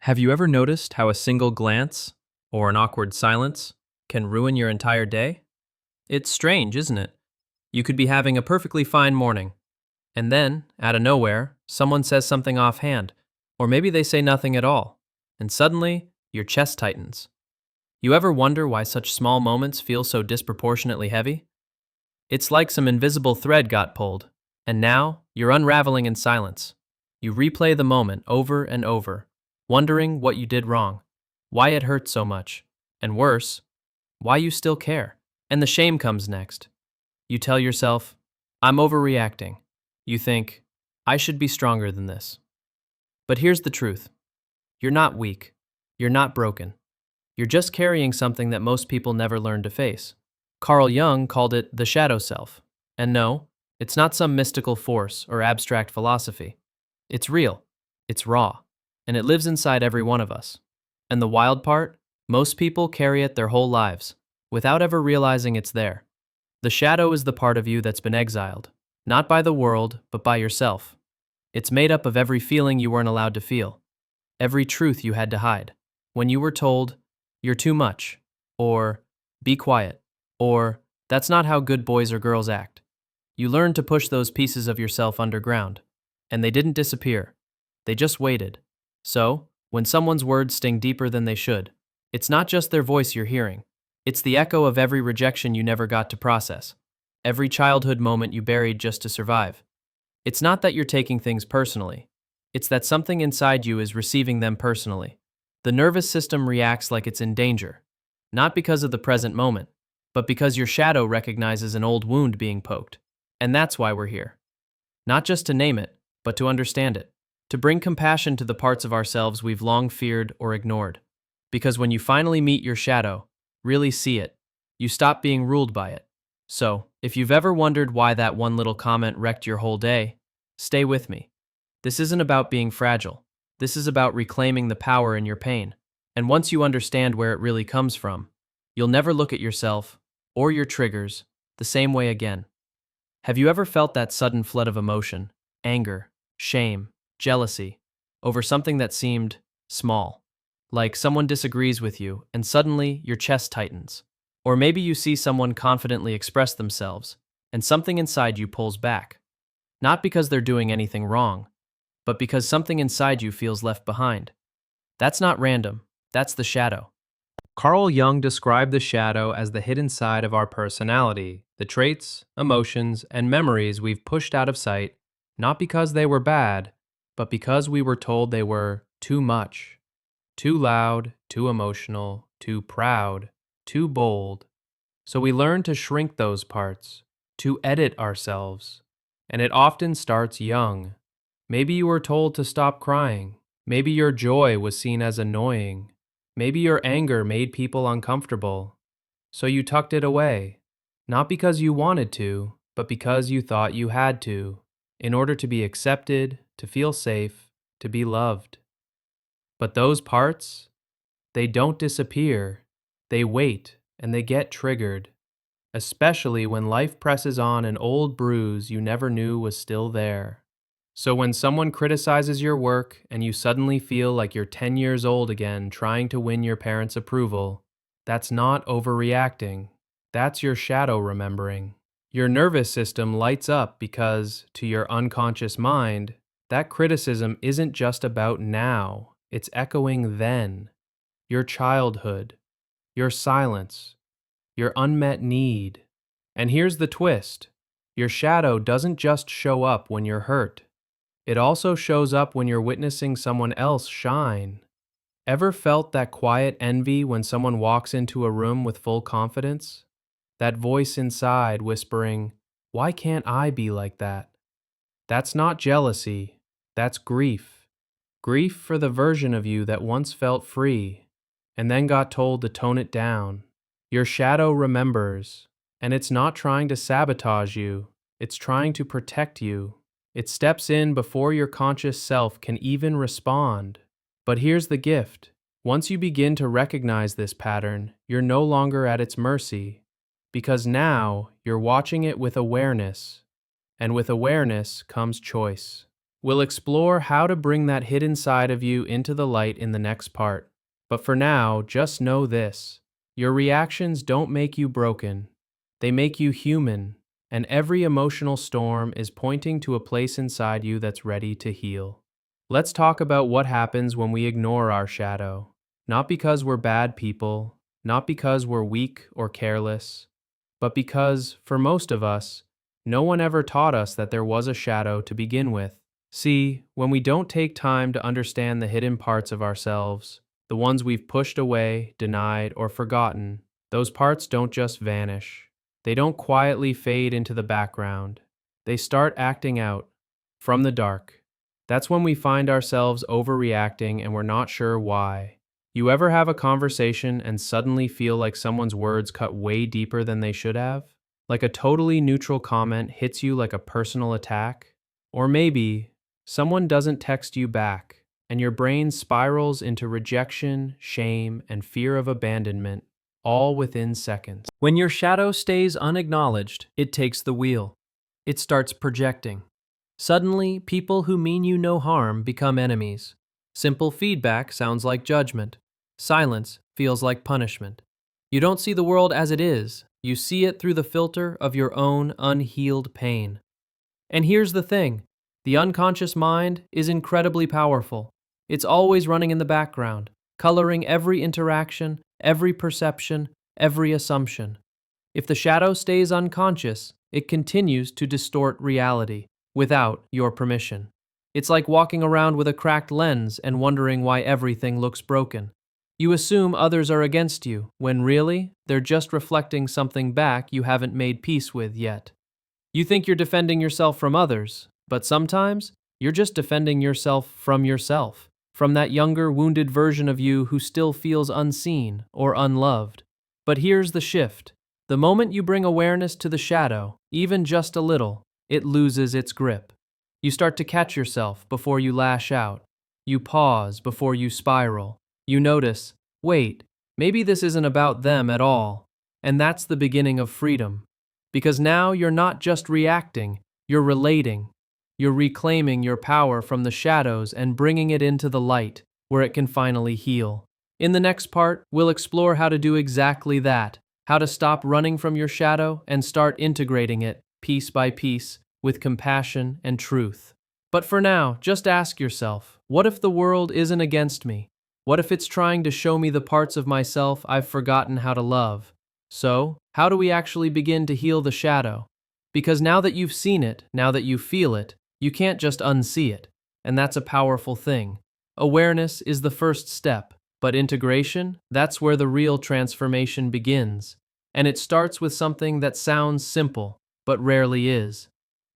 Have you ever noticed how a single glance or an awkward silence can ruin your entire day? It's strange, isn't it? You could be having a perfectly fine morning, and then, out of nowhere, someone says something offhand, or maybe they say nothing at all, and suddenly your chest tightens. You ever wonder why such small moments feel so disproportionately heavy? It's like some invisible thread got pulled, and now you're unraveling in silence. You replay the moment over and over, wondering what you did wrong, why it hurt so much, and worse, why you still care. And the shame comes next. You tell yourself, I'm overreacting. You think, I should be stronger than this. But here's the truth. You're not weak. You're not broken. You're just carrying something that most people never learn to face. Carl Jung called it the shadow self. And no, it's not some mystical force or abstract philosophy. It's real. It's raw. And it lives inside every one of us. And the wild part? Most people carry it their whole lives, without ever realizing it's there. The shadow is the part of you that's been exiled, not by the world, but by yourself. It's made up of every feeling you weren't allowed to feel, every truth you had to hide. When you were told, you're too much, or be quiet, or that's not how good boys or girls act. You learned to push those pieces of yourself underground, and they didn't disappear. They just waited. So, when someone's words sting deeper than they should, it's not just their voice you're hearing. It's the echo of every rejection you never got to process, every childhood moment you buried just to survive. It's not that you're taking things personally. It's that something inside you is receiving them personally. The nervous system reacts like it's in danger, not because of the present moment, but because your shadow recognizes an old wound being poked. And that's why we're here. Not just to name it, but to understand it. To bring compassion to the parts of ourselves we've long feared or ignored. Because when you finally meet your shadow, really see it, you stop being ruled by it. So, if you've ever wondered why that one little comment wrecked your whole day, stay with me. This isn't about being fragile. This is about reclaiming the power in your pain. And once you understand where it really comes from, you'll never look at yourself, or your triggers, the same way again. Have you ever felt that sudden flood of emotion, anger, shame, jealousy, over something that seemed small? Like someone disagrees with you and suddenly your chest tightens. Or maybe you see someone confidently express themselves and something inside you pulls back. Not because they're doing anything wrong, but because something inside you feels left behind. That's not random, that's the shadow. Carl Jung described the shadow as the hidden side of our personality, the traits, emotions, and memories we've pushed out of sight, not because they were bad, but because we were told they were too much. Too loud, too emotional, too proud, too bold. So we learn to shrink those parts, to edit ourselves. And it often starts young. Maybe you were told to stop crying. Maybe your joy was seen as annoying. Maybe your anger made people uncomfortable. So you tucked it away. Not because you wanted to, but because you thought you had to, in order to be accepted, to feel safe, to be loved. But those parts, they don't disappear. They wait and they get triggered, especially when life presses on an old bruise you never knew was still there. So when someone criticizes your work and you suddenly feel like you're 10 years old again trying to win your parents' approval, that's not overreacting. That's your shadow remembering. Your nervous system lights up because, to your unconscious mind, that criticism isn't just about now. It's echoing then, your childhood, your silence, your unmet need. And here's the twist. Your shadow doesn't just show up when you're hurt. It also shows up when you're witnessing someone else shine. Ever felt that quiet envy when someone walks into a room with full confidence? That voice inside whispering, "Why can't I be like that?" That's not jealousy, that's grief. Grief for the version of you that once felt free, and then got told to tone it down. Your shadow remembers, and it's not trying to sabotage you, it's trying to protect you. It steps in before your conscious self can even respond. But here's the gift. Once you begin to recognize this pattern, you're no longer at its mercy, because now you're watching it with awareness, and with awareness comes choice. We'll explore how to bring that hidden side of you into the light in the next part. But for now, just know this. Your reactions don't make you broken. They make you human, and every emotional storm is pointing to a place inside you that's ready to heal. Let's talk about what happens when we ignore our shadow. Not because we're bad people, not because we're weak or careless, but because, for most of us, no one ever taught us that there was a shadow to begin with. See, when we don't take time to understand the hidden parts of ourselves, the ones we've pushed away, denied, or forgotten, those parts don't just vanish. They don't quietly fade into the background. They start acting out, from the dark. That's when we find ourselves overreacting and we're not sure why. You ever have a conversation and suddenly feel like someone's words cut way deeper than they should have? Like a totally neutral comment hits you like a personal attack? Or maybe someone doesn't text you back, and your brain spirals into rejection, shame, and fear of abandonment, all within seconds. When your shadow stays unacknowledged, it takes the wheel. It starts projecting. Suddenly, people who mean you no harm become enemies. Simple feedback sounds like judgment. Silence feels like punishment. You don't see the world as it is. You see it through the filter of your own unhealed pain. And here's the thing. The unconscious mind is incredibly powerful. It's always running in the background, coloring every interaction, every perception, every assumption. If the shadow stays unconscious, it continues to distort reality without your permission. It's like walking around with a cracked lens and wondering why everything looks broken. You assume others are against you, when really, they're just reflecting something back you haven't made peace with yet. You think you're defending yourself from others, but sometimes you're just defending yourself, from that younger, wounded version of you who still feels unseen or unloved. But here's the shift. The moment you bring awareness to the shadow, even just a little, it loses its grip. You start to catch yourself before you lash out. You pause before you spiral. You notice, wait, maybe this isn't about them at all. And that's the beginning of freedom. Because now you're not just reacting, you're relating. You're reclaiming your power from the shadows and bringing it into the light, where it can finally heal. In the next part, we'll explore how to do exactly that, how to stop running from your shadow and start integrating it, piece by piece, with compassion and truth. But for now, just ask yourself, what if the world isn't against me? What if it's trying to show me the parts of myself I've forgotten how to love? So, how do we actually begin to heal the shadow? Because now that you've seen it, now that you feel it, you can't just unsee it. And that's a powerful thing. Awareness is the first step, but integration, that's where the real transformation begins. And it starts with something that sounds simple, but rarely is.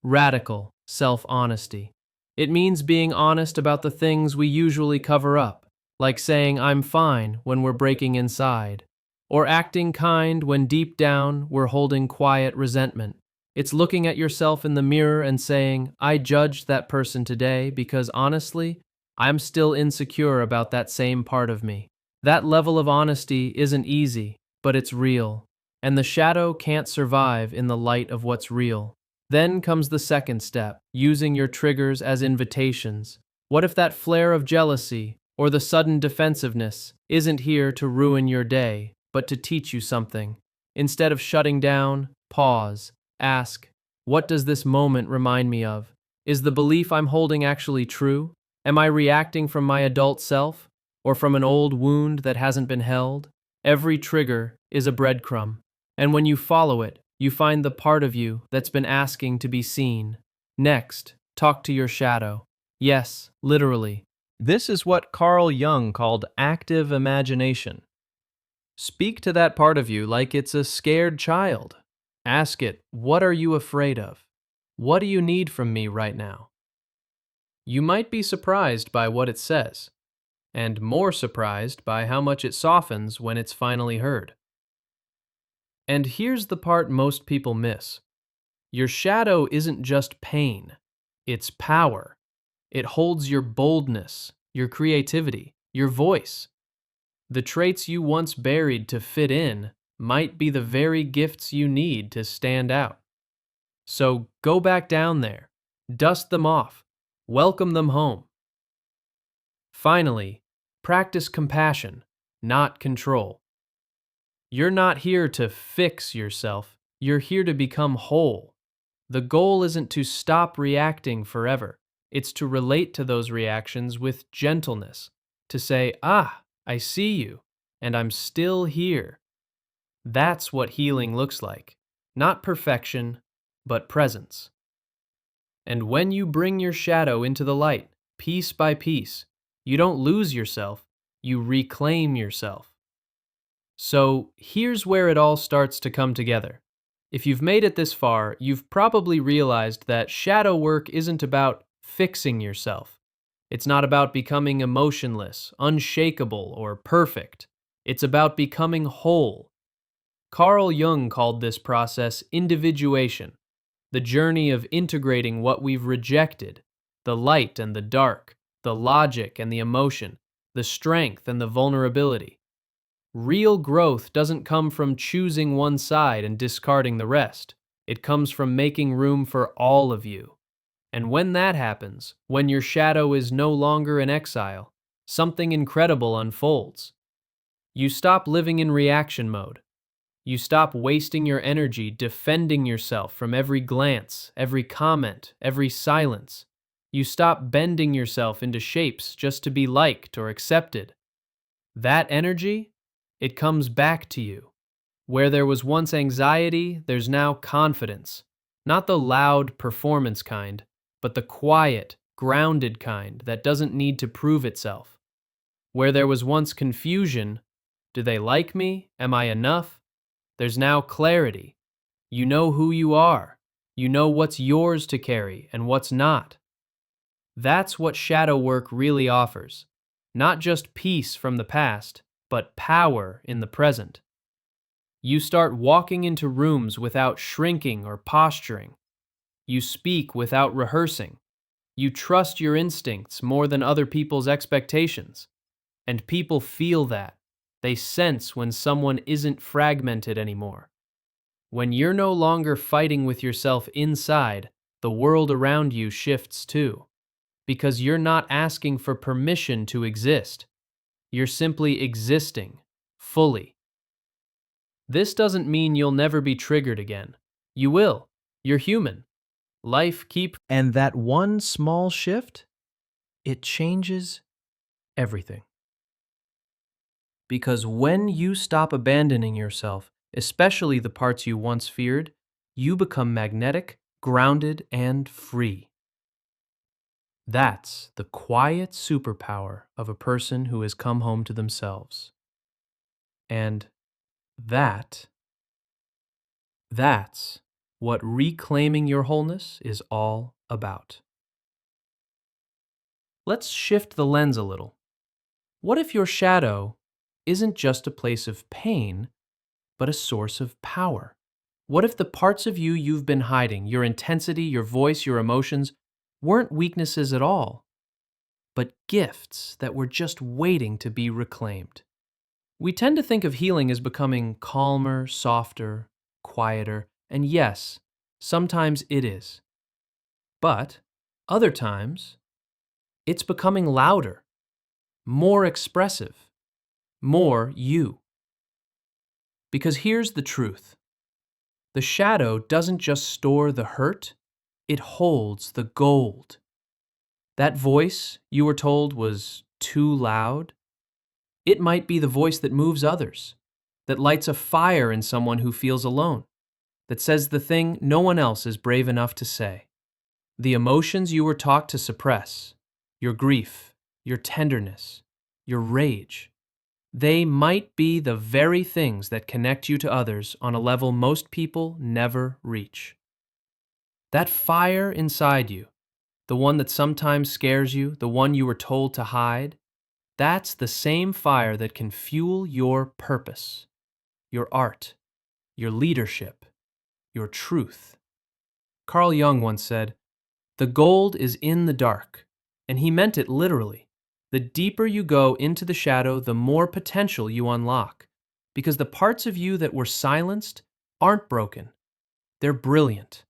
Radical self-honesty. It means being honest about the things we usually cover up, like saying I'm fine when we're breaking inside, or acting kind when deep down we're holding quiet resentment. It's looking at yourself in the mirror and saying, I judged that person today because honestly, I'm still insecure about that same part of me. That level of honesty isn't easy, but it's real. And the shadow can't survive in the light of what's real. Then comes the second step, using your triggers as invitations. What if that flare of jealousy or the sudden defensiveness isn't here to ruin your day, but to teach you something? Instead of shutting down, pause. Ask, what does this moment remind me of? Is the belief I'm holding actually true? Am I reacting from my adult self, or from an old wound that hasn't been held? Every trigger is a breadcrumb, and when you follow it, you find the part of you that's been asking to be seen. Next, talk to your shadow. Yes, literally. This is what Carl Jung called active imagination. Speak to that part of you like it's a scared child. Ask it, what are you afraid of? What do you need from me right now? You might be surprised by what it says, and more surprised by how much it softens when it's finally heard. And here's the part most people miss. Your shadow isn't just pain, it's power. It holds your boldness, your creativity, your voice. The traits you once buried to fit in might be the very gifts you need to stand out. So go back down there, dust them off, Welcome them home. Finally, practice compassion, not control. You're not here to fix yourself, you're here to become whole. The goal isn't to stop reacting forever, it's to relate to those reactions with gentleness, to say, I see you, and I'm still here. That's what healing looks like. Not perfection, but presence. And when you bring your shadow into the light, piece by piece, you don't lose yourself, you reclaim yourself. So here's where it all starts to come together. If you've made it this far, you've probably realized that shadow work isn't about fixing yourself. It's not about becoming emotionless, unshakable, or perfect. It's about becoming whole. Carl Jung called this process individuation, the journey of integrating what we've rejected, the light and the dark, the logic and the emotion, the strength and the vulnerability. Real growth doesn't come from choosing one side and discarding the rest. It comes from making room for all of you. And when that happens, when your shadow is no longer in exile, something incredible unfolds. You stop living in reaction mode. You stop wasting your energy defending yourself from every glance, every comment, every silence. You stop bending yourself into shapes just to be liked or accepted. That energy, it comes back to you. Where there was once anxiety, there's now confidence. Not the loud performance kind, but the quiet, grounded kind that doesn't need to prove itself. Where there was once confusion, do they like me? Am I enough? There's now clarity. You know who you are. You know what's yours to carry and what's not. That's what shadow work really offers. Not just peace from the past, but power in the present. You start walking into rooms without shrinking or posturing. You speak without rehearsing. You trust your instincts more than other people's expectations. And people feel that. They sense when someone isn't fragmented anymore. When you're no longer fighting with yourself inside, the world around you shifts too. Because you're not asking for permission to exist. You're simply existing, fully. This doesn't mean you'll never be triggered again. You will. You're human. Life keeps. And that one small shift, it changes everything. Because when you stop abandoning yourself, especially the parts you once feared, you become magnetic, grounded, and free. That's the quiet superpower of a person who has come home to themselves. And that's what reclaiming your wholeness is all about. Let's shift the lens a little. What if your shadow isn't just a place of pain, but a source of power? What if the parts of you you've been hiding, your intensity, your voice, your emotions, weren't weaknesses at all, but gifts that were just waiting to be reclaimed? We tend to think of healing as becoming calmer, softer, quieter, and yes, sometimes it is. But other times, it's becoming louder, more expressive, more you. Because here's the truth. The shadow doesn't just store the hurt, it holds the gold. That voice you were told was too loud, it might be the voice that moves others, that lights a fire in someone who feels alone, that says the thing no one else is brave enough to say. The emotions you were taught to suppress, your grief, your tenderness, your rage, they might be the very things that connect you to others on a level most people never reach. That fire inside you, the one that sometimes scares you, the one you were told to hide, that's the same fire that can fuel your purpose, your art, your leadership, your truth. Carl Jung once said, "The gold is in the dark," and he meant it literally. The deeper you go into the shadow, the more potential you unlock, because the parts of you that were silenced aren't broken. They're brilliant.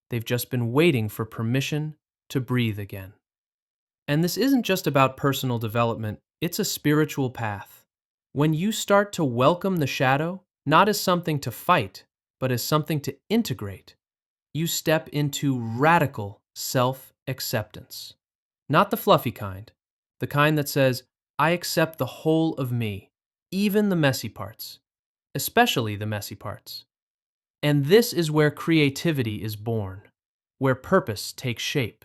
They've just been waiting for permission to breathe again. And this isn't just about personal development, it's a spiritual path. When you start to welcome the shadow, not as something to fight, but as something to integrate, you step into radical self acceptance. Not the fluffy kind, the kind that says, I accept the whole of me, even the messy parts, especially the messy parts. And this is where creativity is born, where purpose takes shape,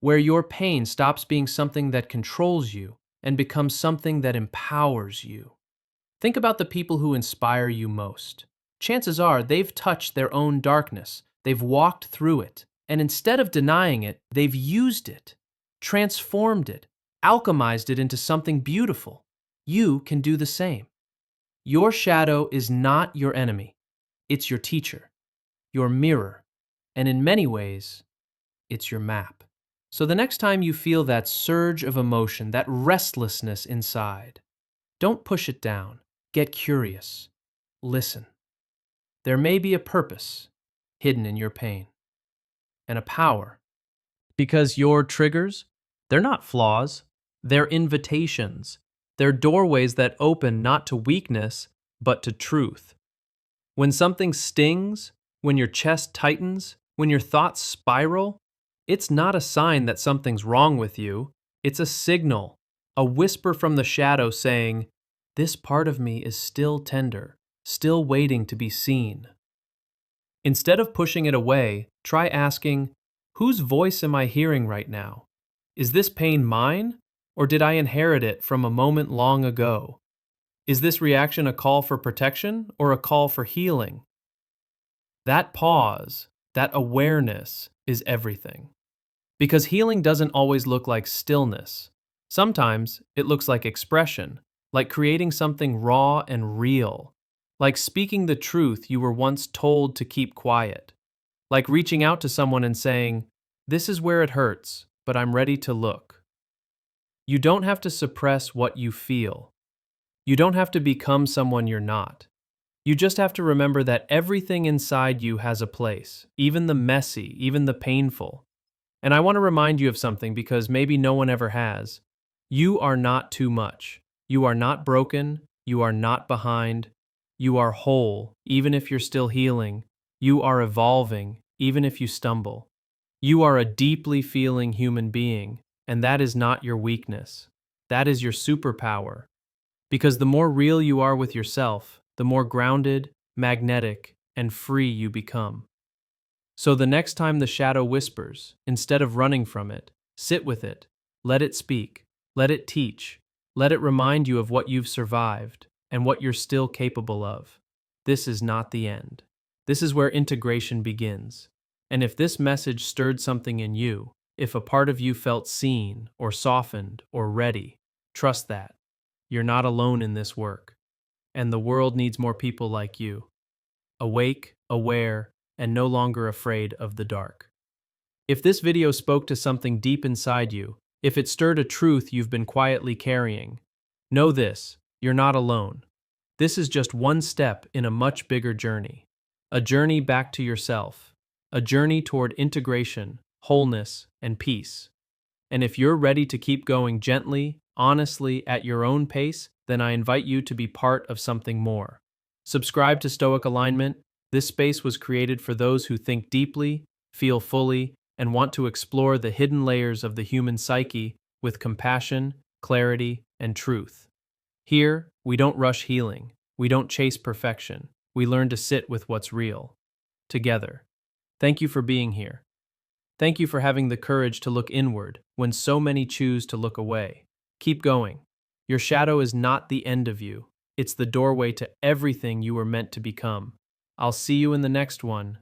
where your pain stops being something that controls you and becomes something that empowers you. Think about the people who inspire you most. Chances are they've touched their own darkness, they've walked through it, and instead of denying it, they've used it, transformed it, alchemized it into something beautiful. You can do the same. Your shadow is not your enemy, it's your teacher, your mirror, and in many ways, it's your map. So the next time you feel that surge of emotion, that restlessness inside, don't push it down. Get curious. Listen. There may be a purpose hidden in your pain and a power. Because your triggers, they're not flaws, they're invitations. They're doorways that open not to weakness, but to truth. When something stings, when your chest tightens, when your thoughts spiral, it's not a sign that something's wrong with you. It's a signal, a whisper from the shadow saying, this part of me is still tender, still waiting to be seen. Instead of pushing it away, try asking, whose voice am I hearing right now? Is this pain mine, or did I inherit it from a moment long ago? Is this reaction a call for protection or a call for healing? That pause, that awareness is everything. Because healing doesn't always look like stillness. Sometimes it looks like expression, like creating something raw and real, like speaking the truth you were once told to keep quiet, like reaching out to someone and saying, this is where it hurts, but I'm ready to look. You don't have to suppress what you feel. You don't have to become someone you're not. You just have to remember that everything inside you has a place, even the messy, even the painful. And I want to remind you of something because maybe no one ever has. You are not too much. You are not broken. You are not behind. You are whole, even if you're still healing. You are evolving, even if you stumble. You are a deeply feeling human being, and that is not your weakness. That is your superpower. Because the more real you are with yourself, the more grounded, magnetic, and free you become. So the next time the shadow whispers, instead of running from it, sit with it, let it speak, let it teach, let it remind you of what you've survived and what you're still capable of. This is not the end. This is where integration begins. And if this message stirred something in you, if a part of you felt seen or softened or ready, trust that. You're not alone in this work. And the world needs more people like you. Awake, aware, and no longer afraid of the dark. If this video spoke to something deep inside you, if it stirred a truth you've been quietly carrying, know this, you're not alone. This is just one step in a much bigger journey. A journey back to yourself. A journey toward integration, wholeness, and peace. And if you're ready to keep going gently, honestly, at your own pace, then I invite you to be part of something more. Subscribe to Stoic Alignment. This space was created for those who think deeply, feel fully, and want to explore the hidden layers of the human psyche with compassion, clarity, and truth. Here, we don't rush healing. We don't chase perfection. We learn to sit with what's real. Together. Thank you for being here. Thank you for having the courage to look inward when so many choose to look away. Keep going. Your shadow is not the end of you. It's the doorway to everything you were meant to become. I'll see you in the next one.